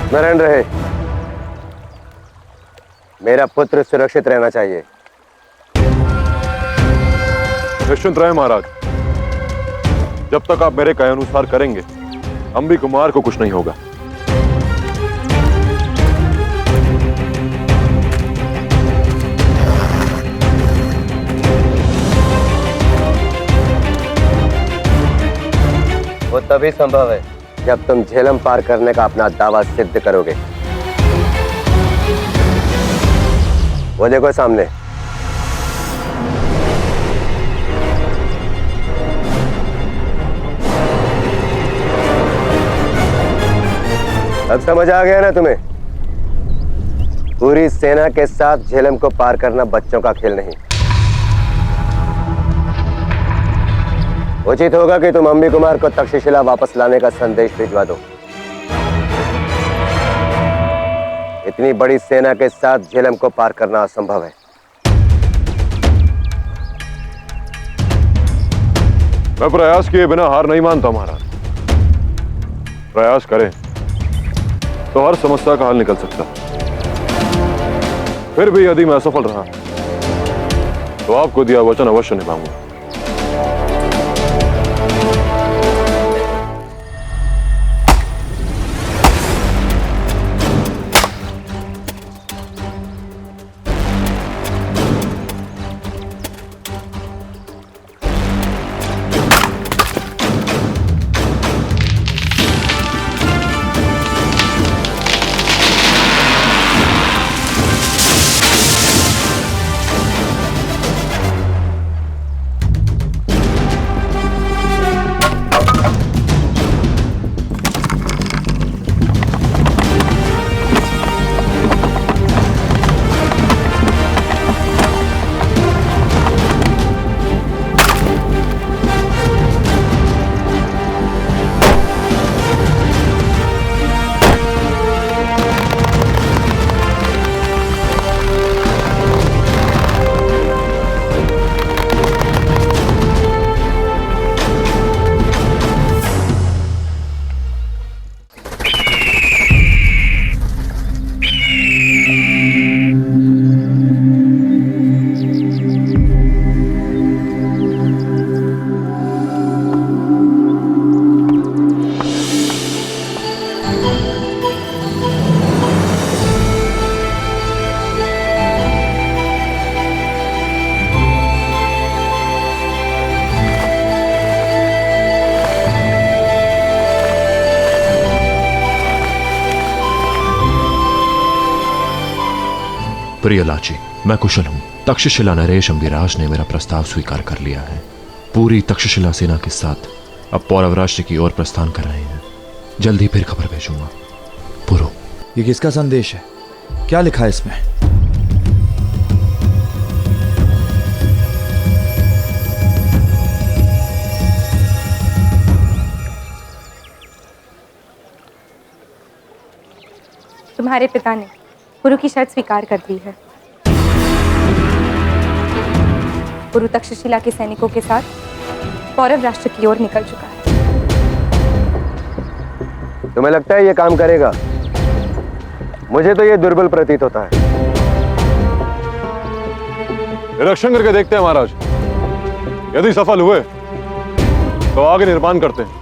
स्मरण रहे, मेरा पुत्र सुरक्षित रहना चाहिए। निश्चिंत रहे महाराज, जब तक आप मेरे कहे अनुसार करेंगे अंबी कुमार को कुछ नहीं होगा। वो तभी संभव है जब तुम झेलम पार करने का अपना दावा सिद्ध करोगे। वो देखो सामने। अब समझ आ गया ना तुम्हें? पूरी सेना के साथ झेलम को पार करना बच्चों का खेल नहीं। उचित होगा कि तुम अंबी कुमार को तक्षशिला वापस लाने का संदेश भिजवा दो। इतनी बड़ी सेना के साथ झेलम को पार करना असंभव है। मैं प्रयास किए बिना हार नहीं मानता महाराज। प्रयास करें तो हर समस्या का हल निकल सकता। फिर भी यदि मैं असफल रहा तो आपको दिया वचन अवश्य निभाऊंगा। प्रियलाची, मैं कुशल हूं। तक्षशिला नरेश अम्बिराज ने मेरा प्रस्ताव स्वीकार कर लिया है। पूरी तक्षशिला सेना के साथ अब पौरव राष्ट्र की ओर प्रस्थान कर रहे हैं। जल्दी फिर खबर भेजूंगा। पुरो, ये किसका संदेश है? क्या लिखा है इसमें? तुम्हारे पिता ने पुरु की शर्त स्वीकार कर दी है। पुरु तक्षशिला के सैनिकों के साथ पौरव राष्ट्र की ओर निकल चुका है। तुम्हें लगता है ये काम करेगा? मुझे तो ये दुर्बल प्रतीत होता है। निरीक्षण करके देखते हैं महाराज। यदि सफल हुए तो आगे निर्माण करते हैं।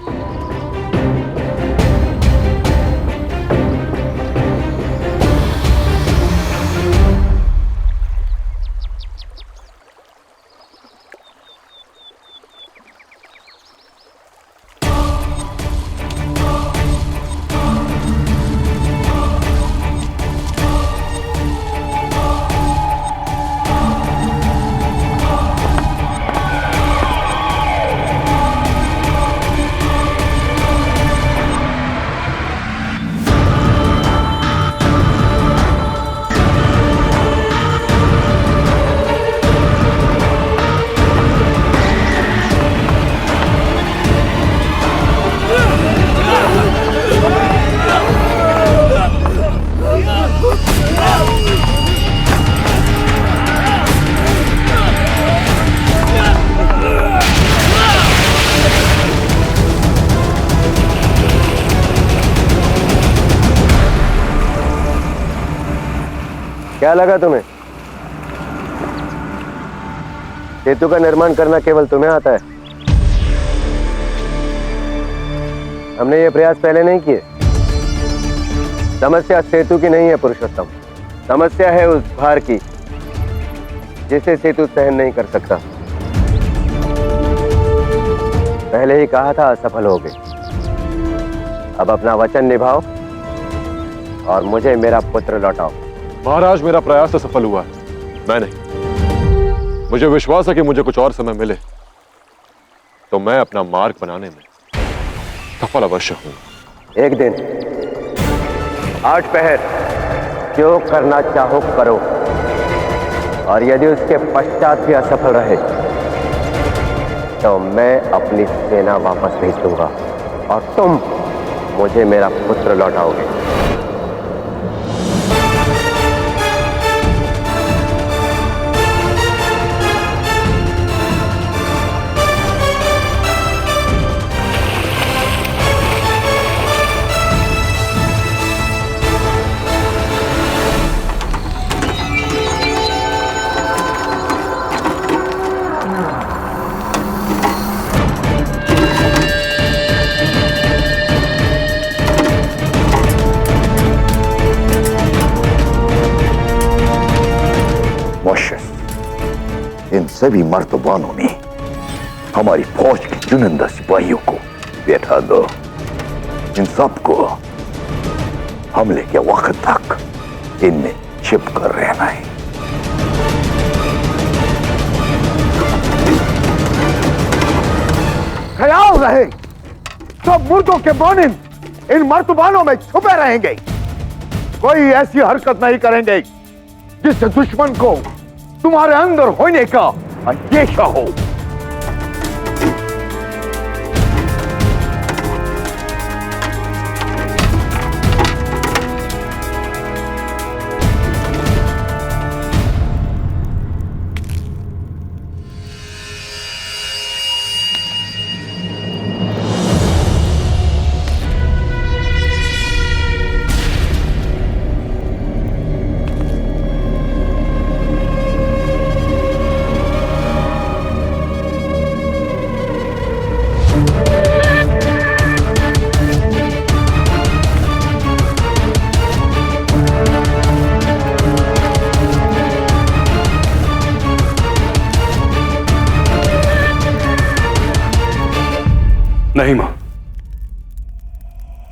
क्या लगा तुम्हें? सेतु का निर्माण करना केवल तुम्हें आता है? हमने ये प्रयास पहले नहीं किए। समस्या सेतु की नहीं है पुरुषोत्तम, समस्या है उस भार की जिसे सेतु सहन नहीं कर सकता। पहले ही कहा था असफल हो गए। अब अपना वचन निभाओ और मुझे मेरा पुत्र लौटाओ। महाराज, मेरा प्रयास तो सफल हुआ है, मैं नहीं। मुझे विश्वास है कि मुझे कुछ और समय मिले तो मैं अपना मार्ग बनाने में सफल अवश्य हूं। एक दिन 8 पहर जो करना चाहो करो, और यदि उसके पश्चात भी असफल रहे तो मैं अपनी सेना वापस भेज दूंगा और तुम मुझे मेरा पुत्र लौटाओगे। इन सभी मर्तबानों में हमारी फौज के चुनिंदा सिपाहियों को बैठा दो। इन सबको हमले के वक्त तक इनमें छिप कर रहना है। ख्याल रहे सब मुर्दों के मोनिम इन मर्तबानों में छुपे रहेंगे। कोई ऐसी हरकत नहीं करेंगे जिससे दुश्मन को तुम्हारे अंदर होने का अंदेशा हो। नहीं मां,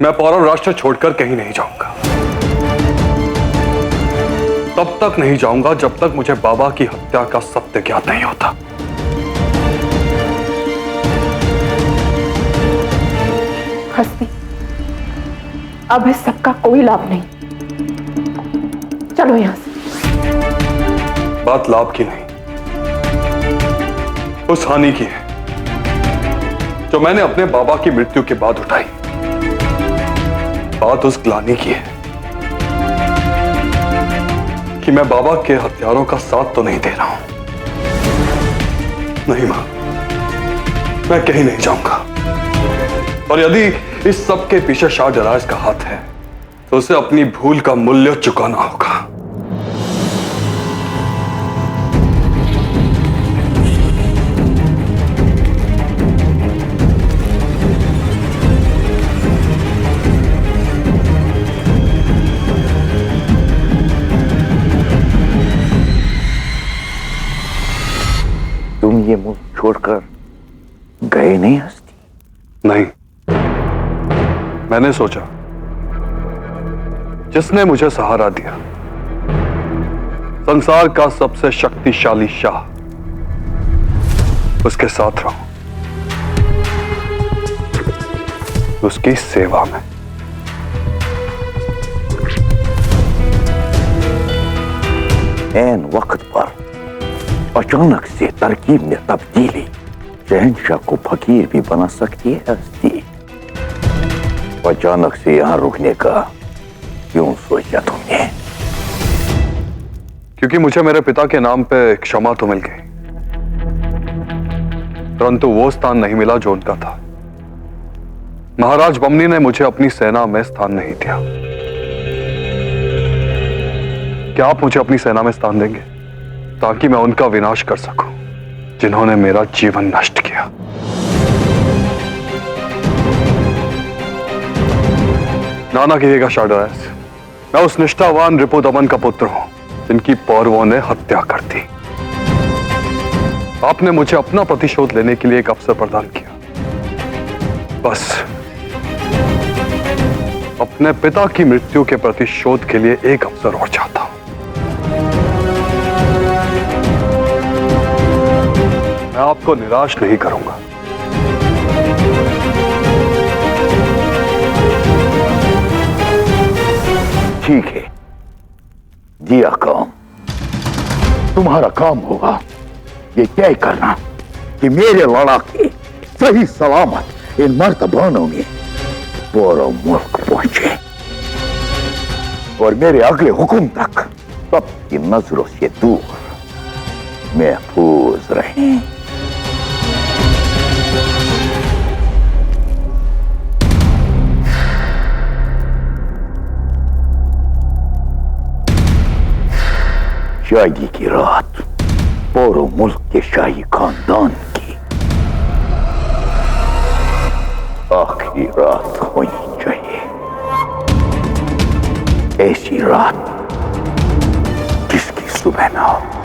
मैं पौरव राष्ट्र छोड़कर कहीं नहीं जाऊंगा। तब तक नहीं जाऊंगा जब तक मुझे बाबा की हत्या का सत्य ज्ञात नहीं होता। हस्ती, अब इस सबका कोई लाभ नहीं। चलो यहां से। बात लाभ की नहीं, उस हानि की है जो मैंने अपने बाबा की मृत्यु के बाद उठाई। बात उस ग्लानि की है कि मैं बाबा के हत्यारों का साथ तो नहीं दे रहा हूं। नहीं मां, मैं कहीं नहीं जाऊंगा। और यदि इस सब के पीछे शाह जराज का हाथ है तो उसे अपनी भूल का मूल्य चुकाना होगा। तुम ये मुल्क छोड़कर गए नहीं हस्ती? नहीं, मैंने सोचा जिसने मुझे सहारा दिया, संसार का सबसे शक्तिशाली शाह, उसके साथ रहूं, उसकी सेवा में। ऐन वक्त पर अचानक से तरकीब में तब्दीली शहंशाह को फकीर भी बना सकती है हस्ती। अचानक से यहां रुकने का क्यों सोचा तुमने? क्योंकि मुझे मेरे पिता के नाम पे क्षमा तो मिल गई, परंतु वो स्थान नहीं मिला जो उनका था। महाराज बमनी ने मुझे अपनी सेना में स्थान नहीं दिया। क्या आप मुझे अपनी सेना में स्थान देंगे ताकि मैं उनका विनाश कर सकूं जिन्होंने मेरा जीवन नष्ट किया? नाना कहिएगा शाह डराइस, मैं उस निष्ठावान रिपुदमन का पुत्र हूं जिनकी पौरवों ने हत्या कर दी। आपने मुझे अपना प्रतिशोध लेने के लिए एक अवसर प्रदान किया। बस अपने पिता की मृत्यु के प्रतिशोध के लिए एक अवसर और चाहता हूं। मैं आपको निराश नहीं करूंगा। ठीक है, दिया काम। तुम्हारा काम होगा ये तय करना कि मेरे लड़ाके सही सलामत इन मर्तबानों में पूरा मुल्क पहुंचे और मेरे अगले हुक्म तक सबकी नजरों से दूर महफूज रहें। शादी की रात पूरे मुल्क के शाही खानदान की आखिरी रात होनी चाहिए। ऐसी रात जिसकी सुबह ना हो।